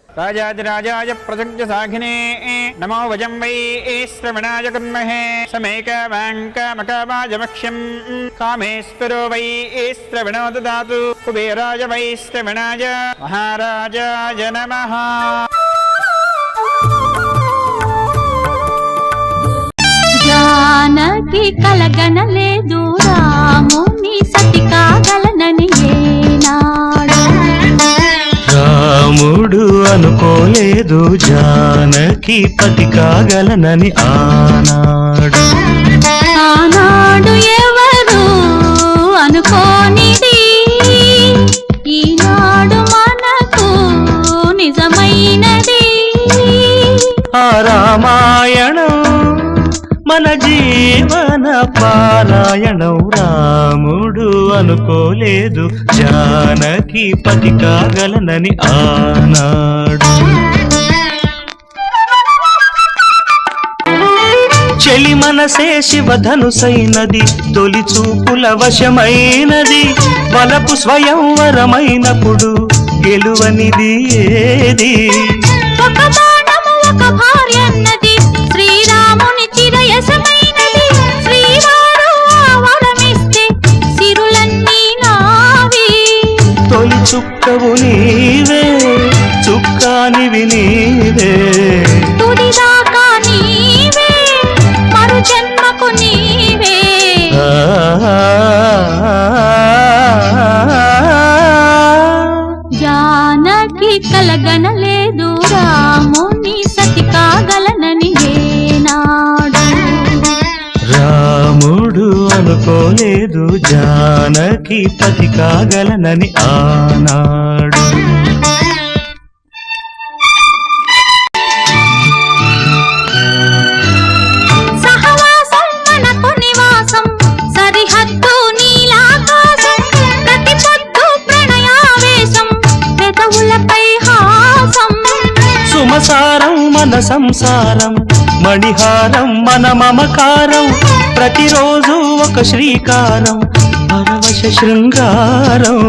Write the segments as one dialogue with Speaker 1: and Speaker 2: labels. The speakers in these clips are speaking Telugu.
Speaker 1: राजाधिराजाय प्रसज्य साघिने नमो वजं वै श्रवणाय कुर्महे समेकवाङ्कमकवाजमक्ष्यं कामेश्वरो वै श्रवणो ददातु कुबेराय वै श्रवणाय महाराजाय नमः।
Speaker 2: जानकी कलगनलेदु रामुनि सति कागलननि ఏనాడు
Speaker 3: రాముడు అనుకోలేదు జానకి పతి కాగలనని ఆనాడు
Speaker 2: ఎవరు అనుకోనిది ఈనాడు మనకు నిజమైనది
Speaker 3: ఆ రామాయణం మన జీవన పారాయణం రాముడు అనుకోలేదు జానకి పతి కాగలనని ఆనాడు చెలి మనసే శివధనుసైనది తొలి చూపుల వశమైనది బలపు స్వయంవరమైనప్పుడు గెలువనిది ఏది
Speaker 2: ఒక బాణము ఒక భార్యన్నది శ్రీరాముని చిరయసమైనది శ్రీవారు వరమిస్తే సిరులన్నీ నావి
Speaker 3: తొలి చుక్కవు నీవే చుక్కానివి నీవే
Speaker 2: తుదిదాకా నీవే మరు జన్మకు నీవే జానకి కలగనలేదు రాముని సతి కాగలనని ఏనాడు
Speaker 3: రాముడు అనుకోలేదు జానకి పతి కాగలనని ఆనాడు
Speaker 2: సహవాసం మనకు నివాసం సరిహద్దు నీలాకాశం ప్రతి పొద్దు ప్రణయావేశం పెదవులపై హాసం
Speaker 3: సుమసారం మన సంసారం మణిహారం మన మమకారం ప్రతిరోజు ఒక శ్రీకారం పరవశ శృంగారం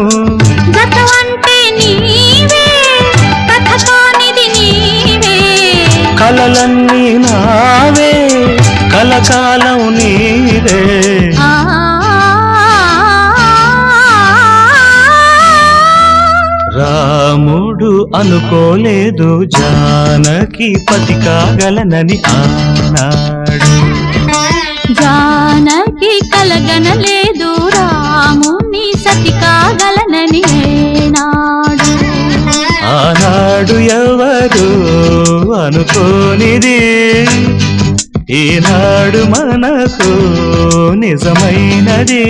Speaker 2: గతమంటే నీవే కథ కానిది నీవే
Speaker 3: కలలన్నీ నావే కలకాలం నీవే రాముడు అనుకోలేదు జానకి పతి కాగలనని ఆనాడు
Speaker 2: జానకి కలగనలేదు రాముని సతి కాగలనని ఏనాడు
Speaker 3: ఆనాడు ఎవరు అనుకోనిది ఈనాడు మనకు నిజమైనది।